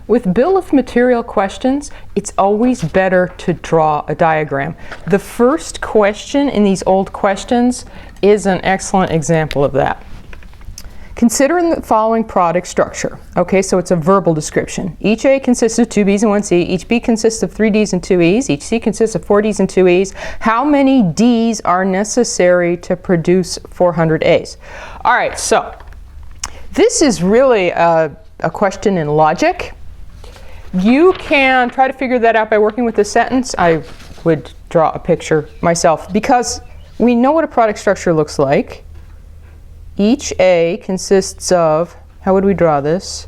With bill of material questions, it's always better to draw a diagram. The first question in these old questions is an excellent example of that. Considering the following product structure. Okay, so it's a verbal description. Each A consists of 2 B's and 1 C. Each B consists of 3 D's and 2 E's. Each C consists of 4 D's and 2 E's. How many D's are necessary to produce 400 A's? All right, so this is really a question in logic. You can try to figure that out by working with this sentence. I would draw a picture myself because we know what a product structure looks like. Each A consists of, how would we draw this?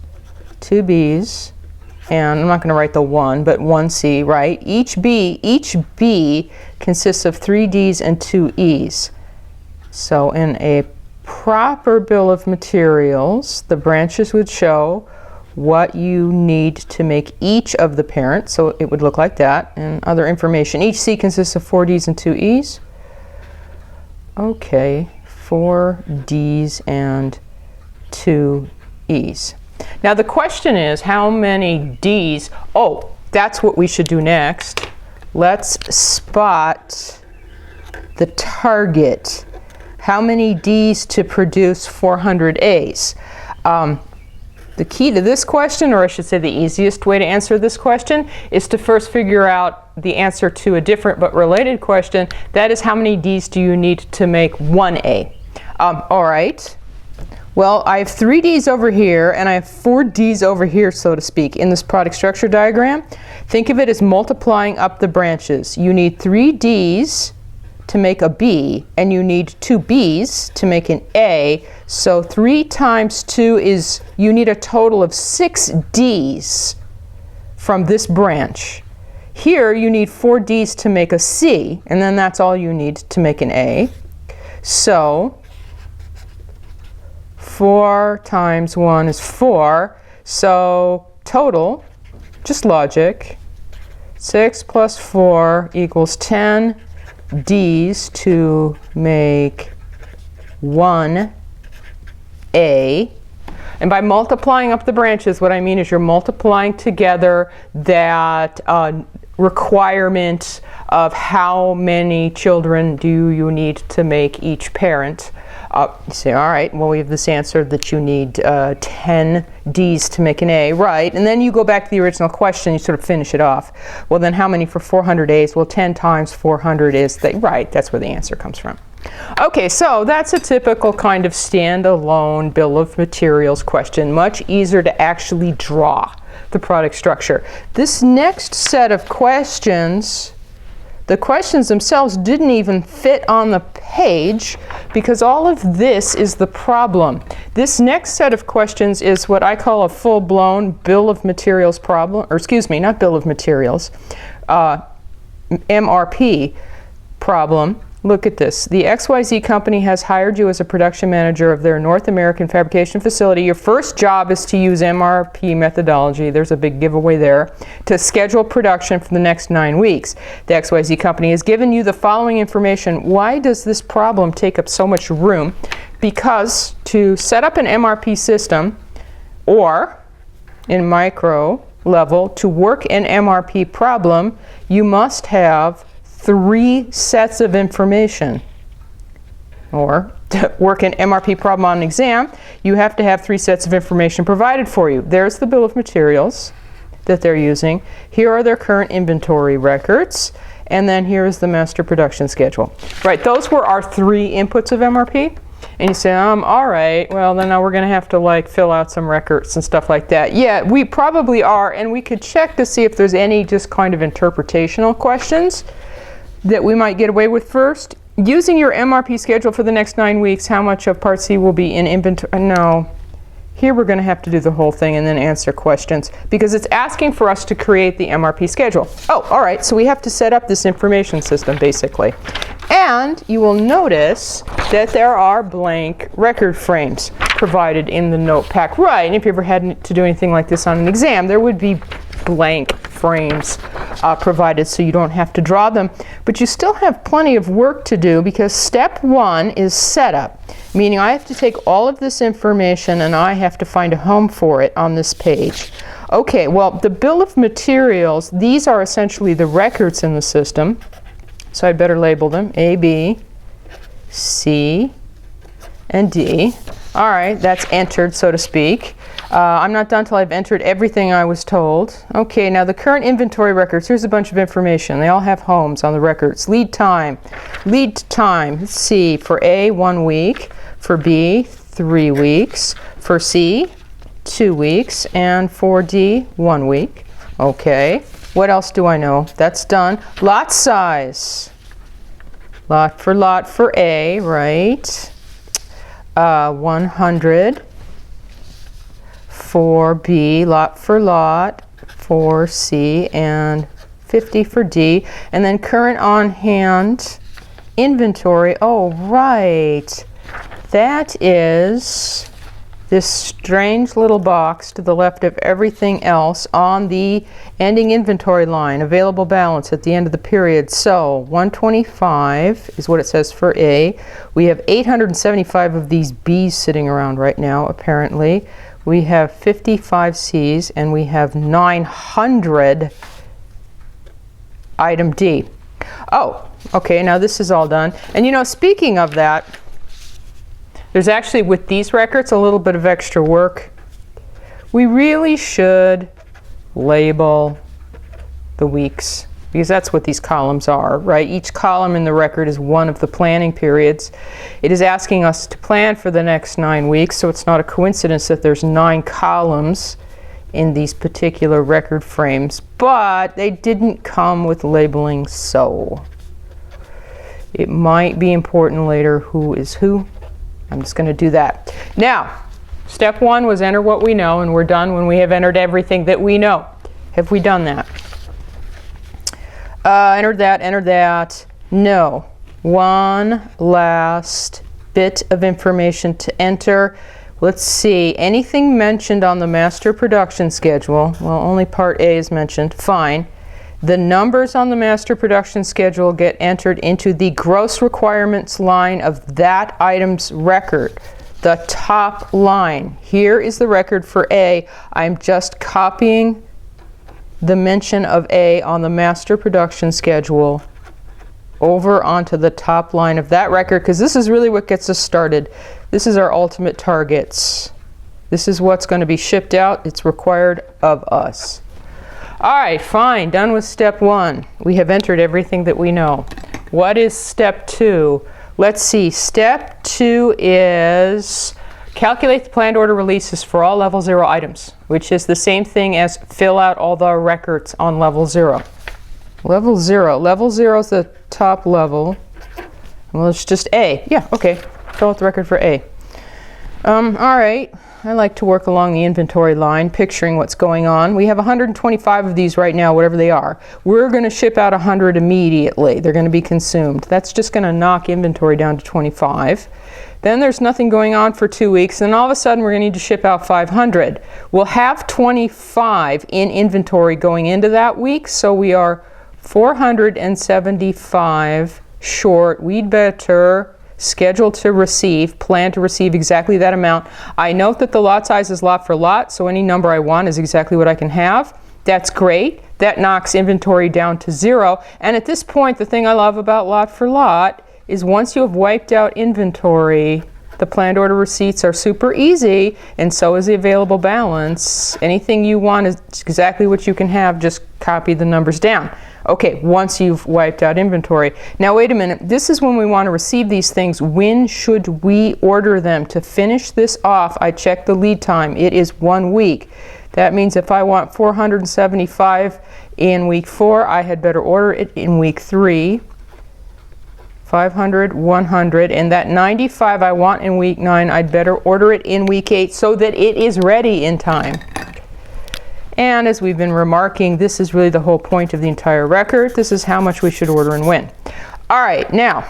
2 B's, and I'm not going to write the 1, but 1 C, right? Each B consists of 3 D's and 2 E's. So in a proper bill of materials, the branches would show what you need to make each of the parents, so it would look like that, and other information. Each C consists of 4 D's and 2 E's. Okay, 4 D's and 2 E's. Now the question is, how many D's? Oh, that's what we should do next. Let's spot the target. How many D's to produce 400 A's? The key to this question, or I should say the easiest way to answer this question, is to first figure out the answer to a different but related question. That is, how many D's do you need to make 1 A? All right. Well, I have 3 D's over here and I have 4 D's over here, so to speak, in this product structure diagram. Think of it as multiplying up the branches. You need 3 D's to make a B, and you need 2 B's to make an A. So 3 times 2 is, you need a total of 6 D's from this branch. Here you need 4 D's to make a C, and then that's all you need to make an A. So 4 times 1 is 4. So total, just logic, 6 plus 4 equals 10 D's to make 1 A. And by multiplying up the branches, what I mean is you're multiplying together that requirement of how many children do you need to make each parent. You say, all right, well, we have this answer that you need 10 D's to make an A, right? And then you go back to the original question, you sort of finish it off. Well, then how many for 400 A's? Well, 10 times 400 is, right, that's where the answer comes from. Okay, so that's a typical kind of standalone bill of materials question. Much easier to actually draw the product structure. This next set of questions, the questions themselves didn't even fit on the page because all of this is the problem. This next set of questions is what I call a full-blown bill of materials problem, or excuse me, not bill of materials, MRP problem. Look at this. The XYZ company has hired you as a production manager of their North American fabrication facility. Your first job is to use MRP methodology, there's a big giveaway there, to schedule production for the next 9 weeks. The XYZ company has given you the following information. Why does this problem take up so much room? Because to set up an MRP system, or in micro level, to work an MRP problem, you must have 3 sets of information. Or to work an MRP problem on an exam, you have to have 3 sets of information provided for you. There's the bill of materials that they're using. Here are their current inventory records. And then here is the master production schedule. Right, those were our 3 inputs of MRP. And you say, all right, well, then now we're going to have to like fill out some records and stuff like that. Yeah, we probably are, and we could check to see if there's any just kind of interpretational questions that we might get away with first. Using your MRP schedule for the next 9 weeks, how much of Part C will be in inventory? No. Here we're going to have to do the whole thing and then answer questions because it's asking for us to create the MRP schedule. Oh, all right, so we have to set up this information system basically. And you will notice that there are blank record frames provided in the note pack. Right, and if you ever had to do anything like this on an exam, there would be blank frames provided so you don't have to draw them. But you still have plenty of work to do because step 1 is setup, meaning I have to take all of this information and I have to find a home for it on this page. Okay, well, the bill of materials, these are essentially the records in the system. So I'd better label them A, B, C, and D. All right, that's entered, so to speak. I'm not done till I've entered everything I was told. Okay, now the current inventory records, here's a bunch of information. They all have homes on the records. Lead time, let's see, for A, 1 week, for B, 3 weeks, for C, 2 weeks, and for D, 1 week. Okay, what else do I know? That's done. Lot size, lot for A, right? 100 for B, lot for C, and 50 for D. And then current on hand inventory, oh right, that is this strange little box to the left of everything else on the ending inventory line, available balance at the end of the period. So 125 is what it says for A. We have 875 of these B's sitting around right now, apparently. We have 55 C's, and we have 900 item D. Oh, okay, now this is all done. And you know, speaking of that, there's actually, with these records, a little bit of extra work. We really should label the weeks, because that's what these columns are, right? Each column in the record is one of the planning periods. It is asking us to plan for the next 9 weeks, so it's not a coincidence that there's 9 columns in these particular record frames, but they didn't come with labeling, so it might be important later who is who. I'm just going to do that. Now, step 1 was enter what we know, and we're done when we have entered everything that we know. Have we done that? Entered that. No. One last bit of information to enter. Let's see, anything mentioned on the master production schedule, well, only part A is mentioned, fine. The numbers on the master production schedule get entered into the gross requirements line of that item's record. The top line. Here is the record for A. I'm just copying the mention of A on the master production schedule over onto the top line of that record, because this is really what gets us started. This is our ultimate targets. This is what's going to be shipped out. It's required of us. All right, fine, done with step 1. We have entered everything that we know. What is step 2? Let's see, step 2 is calculate the planned order releases for all level 0 items, which is the same thing as fill out all the records on level 0. Level 0 is the top level. Well, it's just A. Yeah, okay, fill out the record for A. All right. I like to work along the inventory line, picturing what's going on. We have 125 of these right now, whatever they are. We're going to ship out 100 immediately. They're going to be consumed. That's just going to knock inventory down to 25. Then there's nothing going on for 2 weeks, and all of a sudden we're going to need to ship out 500. We'll have 25 in inventory going into that week, so we are 475 short. We'd better schedule to receive, plan to receive exactly that amount. I note that the lot size is lot for lot, so any number I want is exactly what I can have. That's great. That knocks inventory down to 0. And at this point, the thing I love about lot for lot is once you have wiped out inventory, the planned order receipts are super easy, and so is the available balance. Anything you want is exactly what you can have, just copy the numbers down. Okay, once you've wiped out inventory. Now wait a minute, this is when we want to receive these things. When should we order them? To finish this off, I check the lead time. It is 1 week. That means if I want 475 in week 4, I had better order it in week 3. 500, 100, and that 95 I want in week 9, I'd better order it in week 8 so that it is ready in time. And as we've been remarking, this is really the whole point of the entire record. This is how much we should order and when. All right, now,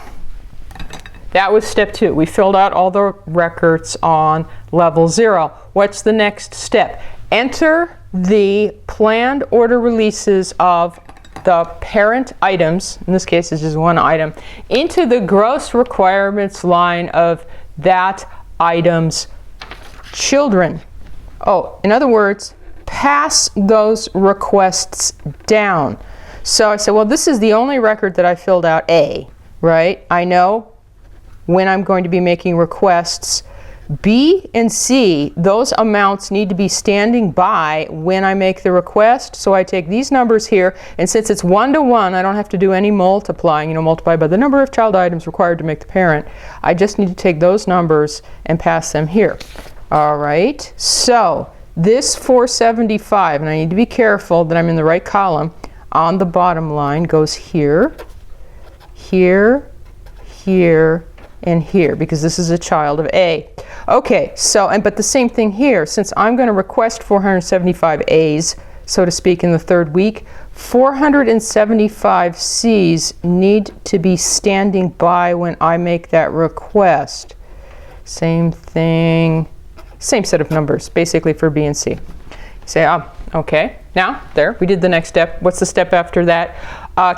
that was step 2. We filled out all the records on level 0. What's the next step? Enter the planned order releases of the parent items, in this case it's just one item, into the gross requirements line of that item's children. Oh, in other words, pass those requests down. So I said, well, this is the only record that I filled out A, right? I know when I'm going to be making requests. B and C, those amounts need to be standing by when I make the request. So I take these numbers here, and since it's 1 to 1, I don't have to do any multiplying, multiply by the number of child items required to make the parent. I just need to take those numbers and pass them here. All right, so this 475, and I need to be careful that I'm in the right column, on the bottom line goes here, here, here, and here, because this is a child of A. Okay, so, but the same thing here, since I'm going to request 475 A's, so to speak, in the 3rd week, 475 C's need to be standing by when I make that request. Same thing, same set of numbers, basically, for B and C. Say, okay, now, there, we did the next step. What's the step after that?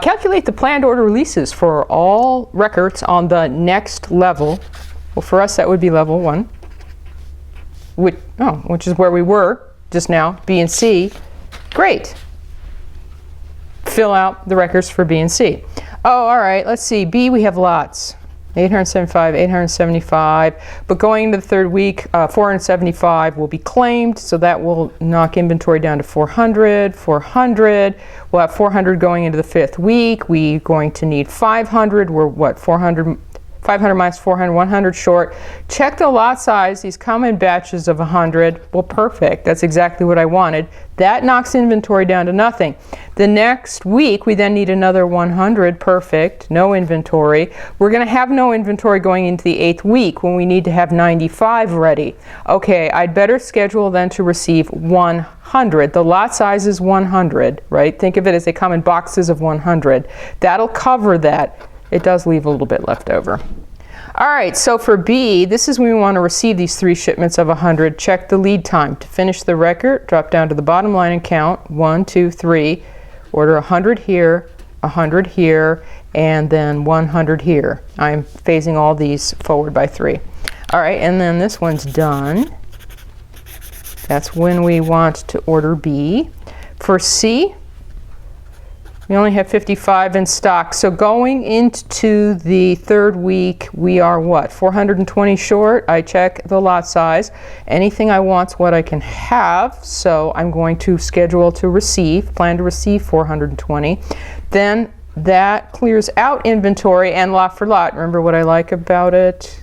Calculate the planned order releases for all records on the next level. Well, for us, that would be level 1, which is where we were just now, B and C. Great. Fill out the records for B and C. Oh, all right, let's see. B, we have lots. 875, 875, but going into the 3rd week, 475 will be claimed, so that will knock inventory down to 400, 400. We'll have 400 going into the 5th week. We're going to need 500. We're what, 500 minus 400, 100 short. Check the lot size. These come in batches of 100. Well, perfect. That's exactly what I wanted. That knocks inventory down to nothing. The next week, we then need another 100. Perfect. No inventory. We're going to have no inventory going into the 8th week when we need to have 95 ready. Okay, I'd better schedule then to receive 100. The lot size is 100, right? Think of it as they come in boxes of 100. That'll cover that. It does leave a little bit left over. All right, so for B, this is when we want to receive these 3 shipments of 100. Check the lead time. To finish the record, drop down to the bottom line and count. 1, 2, 3. Order 100 here, 100 here, and then 100 here. I'm phasing all these forward by 3. All right, and then this one's done. That's when we want to order B. For C, we only have 55 in stock. So going into the 3rd week, we are what? 420 short. I check the lot size. Anything I want's what I can have. So I'm going to schedule to receive, plan to receive 420. Then that clears out inventory and lot for lot. Remember what I like about it?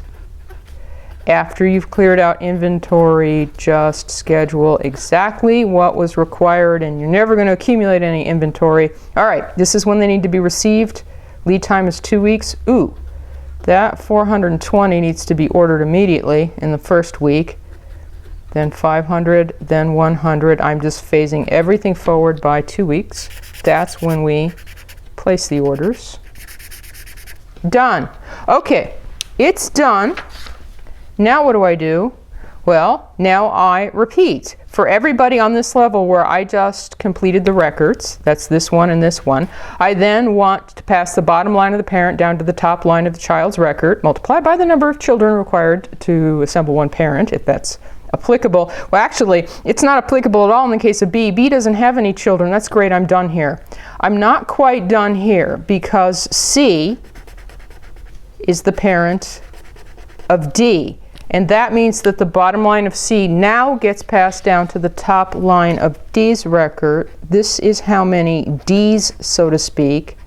After you've cleared out inventory, just schedule exactly what was required, and you're never going to accumulate any inventory. All right, this is when they need to be received. Lead time is 2 weeks. Ooh, that 420 needs to be ordered immediately in the 1st week. Then 500, then 100. I'm just phasing everything forward by 2 weeks. That's when we place the orders. Done. Okay, it's done. Now what do I do? Well, now I repeat. For everybody on this level where I just completed the records, that's this one and this one, I then want to pass the bottom line of the parent down to the top line of the child's record, multiply by the number of children required to assemble one parent, if that's applicable. Well, actually, it's not applicable at all in the case of B. B doesn't have any children. That's great. I'm done here. I'm not quite done here because C is the parent of D. And that means that the bottom line of C now gets passed down to the top line of D's record. This is how many D's, so to speak,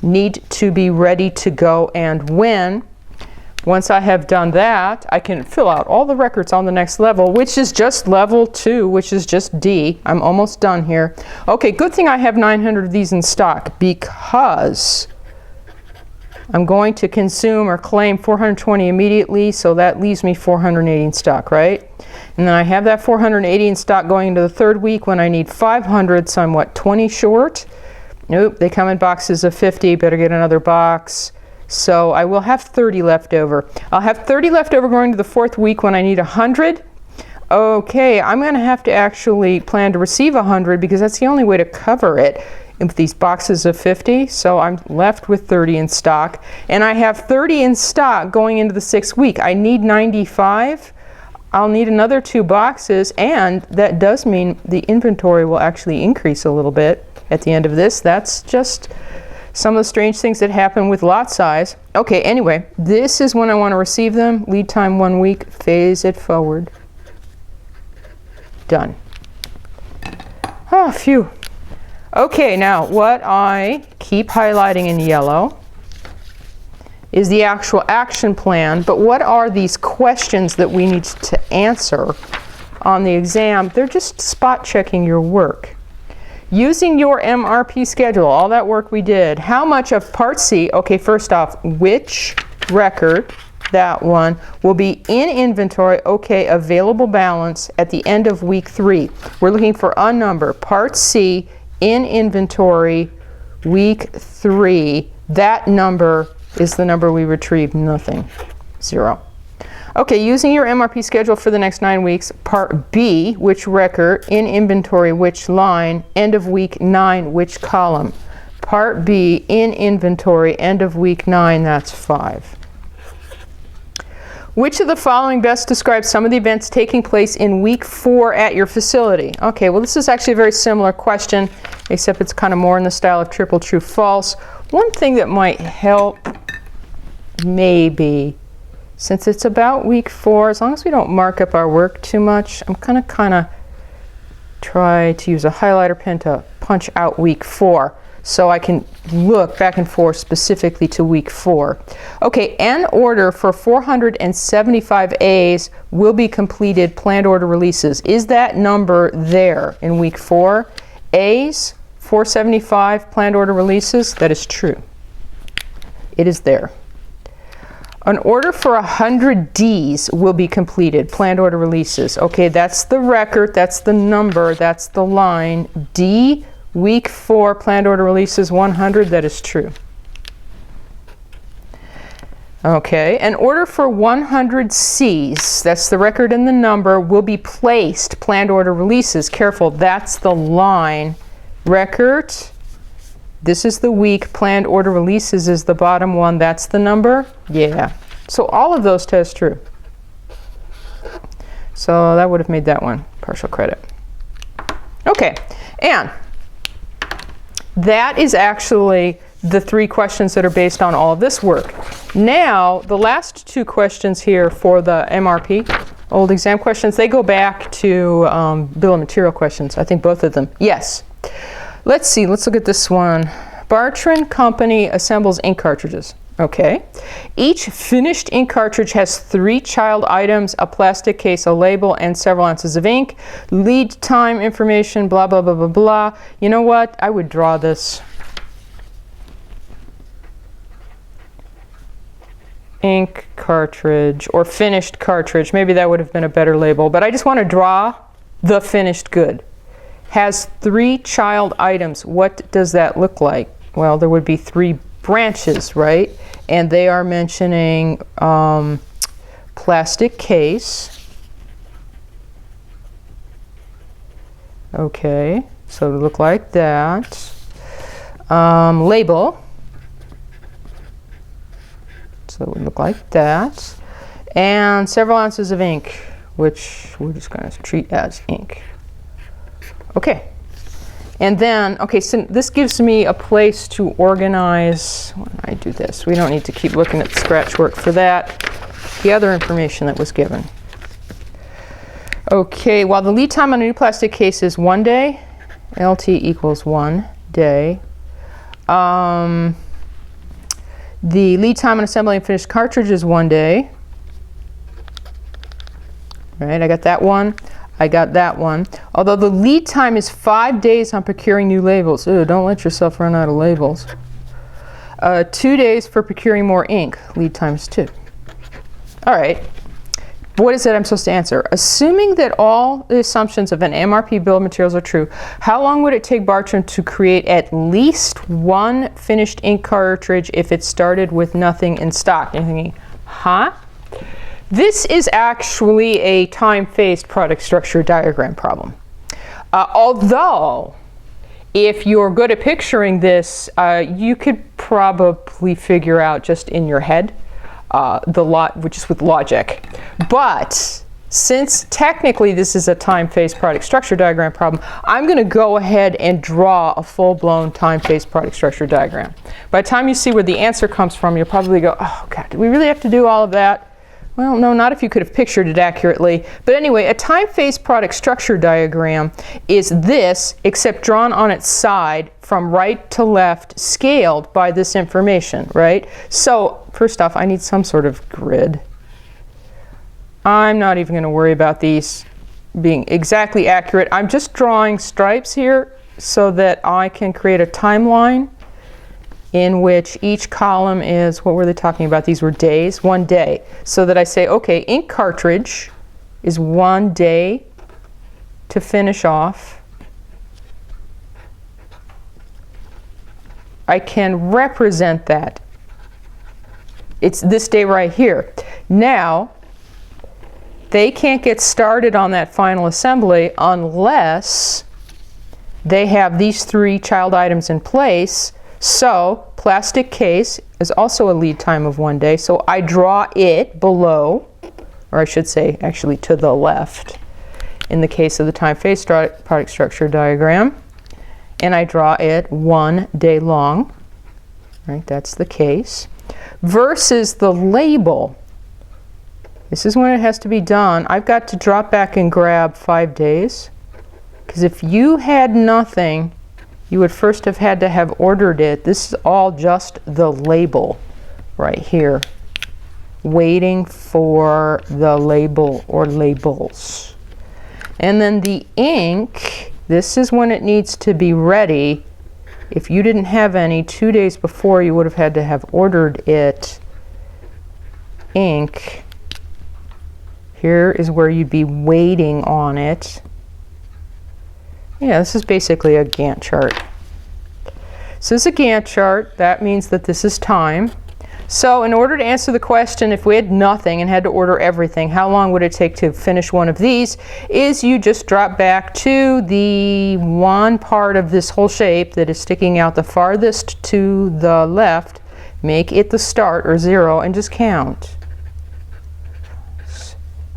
need to be ready to go and when. Once I have done that, I can fill out all the records on the next level, which is just level 2, which is just D. I'm almost done here. Okay, good thing I have 900 of these in stock because I'm going to consume or claim 420 immediately, so that leaves me 480 in stock, right? And then I have that 480 in stock going into the 3rd week when I need 500, so I'm what, 20 short? Nope, they come in boxes of 50, better get another box. So I will have 30 left over. I'll have 30 left over going to the 4th week when I need 100. Okay, I'm going to have to actually plan to receive 100 because that's the only way to cover it with these boxes of 50. So I'm left with 30 in stock. And I have 30 in stock going into the 6th week. I need 95. I'll need another 2 boxes, and that does mean the inventory will actually increase a little bit at the end of this. That's just some of the strange things that happen with lot size. Okay, anyway, this is when I want to receive them. Lead time 1 week, phase it forward. Done. Oh, phew. Okay, now what I keep highlighting in yellow is the actual action plan, but what are these questions that we need to answer on the exam? They're just spot checking your work. Using your MRP schedule, all that work we did, how much of Part C, okay, first off, which record, that one, will be in inventory, okay, available balance at the end of week 3. We're looking for a number, Part C, in inventory, week 3. That number is the number we retrieved, nothing, 0. Okay, using your MRP schedule for the next 9 weeks, Part B, which record, in inventory, which line, end of week 9, which column. Part B, in inventory, end of week 9, that's 5. Which of the following best describes some of the events taking place in week 4 at your facility? Okay, well this is actually a very similar question, except it's kind of more in the style of triple true false. One thing that might help, maybe, since it's about week 4, as long as we don't mark up our work too much, I'm gonna kind of try to use a highlighter pen to punch out week 4, so I can look back and forth specifically to week 4. Okay, an order for 475 A's will be completed, planned order releases. Is that number there in week 4? A's, 475 planned order releases, that is true. It is there. An order for 100 D's will be completed, planned order releases. Okay, that's the record, that's the number, that's the line. D, week 4, planned order releases 100, that is true. Okay, an order for 100 C's, that's the record and the number, will be placed, planned order releases. Careful, that's the line. Record, this is the week, planned order releases is the bottom one, that's the number. Yeah, so all of those test true. So that would have made that one partial credit. Okay, and that is actually the 3 questions that are based on all of this work. Now, the last 2 questions here for the MRP, old exam questions, they go back to bill of material questions. I think both of them. Yes. Let's see, let's look at this one. Bartran Company assembles ink cartridges. Okay. Each finished ink cartridge has 3 child items, a plastic case, a label, and several ounces of ink. Lead time information, blah, blah, blah, blah, blah. You know what? I would draw this. Ink cartridge, or finished cartridge. Maybe that would have been a better label, but I just want to draw the finished good. Has 3 child items. What does that look like? Well, there would be 3 branches, right? And they are mentioning plastic case. Okay, so it would look like that. Label. So it would look like that. And several ounces of ink, which we're just going to treat as ink. Okay. And then, okay, so this gives me a place to organize. When I do this, we don't need to keep looking at the scratch work for that. The other information that was given. Okay, while the lead time on a new plastic case is 1 day, LT equals 1 day. The lead time on assembling a finished cartridge is 1 day. Right, I got that one. I got that one. Although the lead time is 5 days on procuring new labels. Ew, don't let yourself run out of labels. 2 days for procuring more ink. Lead time is 2. All right. What is it I'm supposed to answer? Assuming that all the assumptions of an MRP bill of materials are true, how long would it take Bartram to create at least 1 finished ink cartridge if it started with nothing in stock? You're thinking, huh? This is actually a time-phased product structure diagram problem. Although, if you're good at picturing this, you could probably figure out just in your head, just with logic. But since technically this is a time-phase product structure diagram problem, I'm going to go ahead and draw a full-blown time-phase product structure diagram. By the time you see where the answer comes from, you'll probably go, oh God, do we really have to do all of that? Well, no, not if you could have pictured it accurately. But anyway, a time-phase product structure diagram is this, except drawn on its side from right to left, scaled by this information, right? So first off, I need some sort of grid. I'm not even going to worry about these being exactly accurate. I'm just drawing stripes here so that I can create a timeline in which each column is, what were they talking about? These were days, 1 day. So that I say, okay, ink cartridge is 1 day to finish off. I can represent that. It's this day right here. Now, they can't get started on that final assembly unless they have these 3 child items in place. So plastic case is also a lead time of 1 day. So I draw it below, or I should say actually to the left in the case of the time-phase product structure diagram. And I draw it 1 day long. Right, that's the case. Versus the label. This is when it has to be done. I've got to drop back and grab 5 days. Because if you had nothing, you would first have had to have ordered it. This is all just the label right here, waiting for the label or labels. And then the ink, this is when it needs to be ready. If you didn't have any 2 days before, you would have had to have ordered it. Ink, here is where you'd be waiting on it. Yeah, this is basically a Gantt chart. So this is a Gantt chart. That means that this is time. So in order to answer the question, if we had nothing and had to order everything, how long would it take to finish one of these? Is you just drop back to the one part of this whole shape that is sticking out the farthest to the left, make it the start or 0, and just count.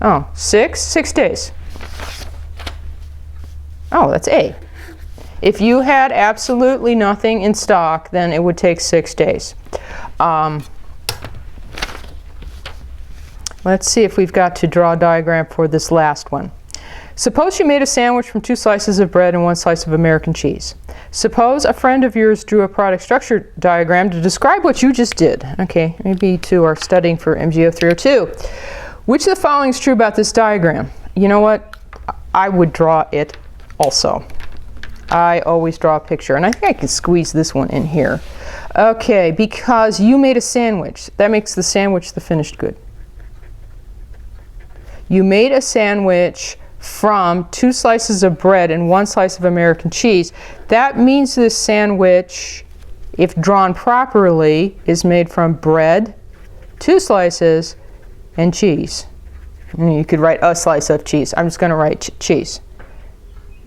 Oh, 6 days. Oh, that's A. If you had absolutely nothing in stock, then it would take 6 days. Let's see if we've got to draw a diagram for this last one. Suppose you made a sandwich from 2 slices of bread and 1 slice of American cheese. Suppose a friend of yours drew a product structure diagram to describe what you just did. Okay, maybe you two are studying for MGO 302. Which of the following is true about this diagram? You know what? I would draw it also. I always draw a picture, and I think I can squeeze this one in here. Okay, because you made a sandwich. That makes the sandwich the finished good. You made a sandwich from 2 slices of bread and 1 slice of American cheese. That means this sandwich, if drawn properly, is made from bread, 2 slices, and cheese. And you could write a slice of cheese. I'm just going to write cheese.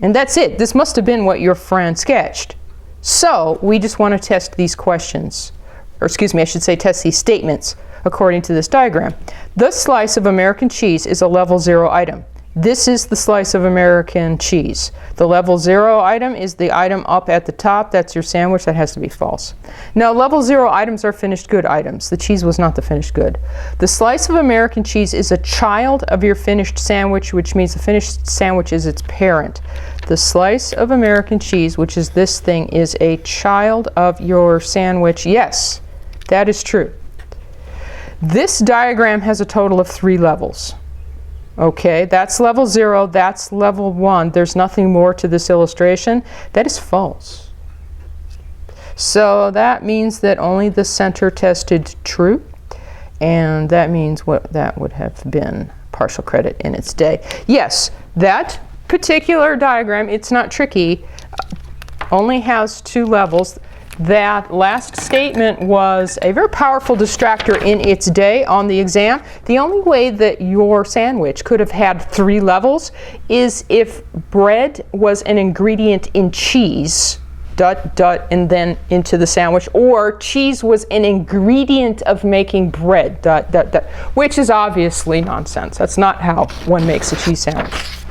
And that's it. This must have been what your friend sketched. So we just want to test these questions. Or excuse me, I should say test these statements according to this diagram. The slice of American cheese is a level 0 item. This is the slice of American cheese. The level 0 item is the item up at the top. That's your sandwich. That has to be false. Now, level 0 items are finished good items. The cheese was not the finished good. The slice of American cheese is a child of your finished sandwich, which means the finished sandwich is its parent. The slice of American cheese, which is this thing, is a child of your sandwich. Yes, that is true. This diagram has a total of 3 levels. Okay, that's level 0, that's level 1. There's nothing more to this illustration. That is false. So that means that only the center tested true, and that means what that would have been partial credit in its day. Yes, that particular diagram, it's not tricky, only has 2 levels. That last statement was a very powerful distractor in its day on the exam. The only way that your sandwich could have had 3 levels is if bread was an ingredient in cheese dot, dot, and then into the sandwich, or cheese was an ingredient of making bread, dot, dot, dot, which is obviously nonsense. That's not how one makes a cheese sandwich.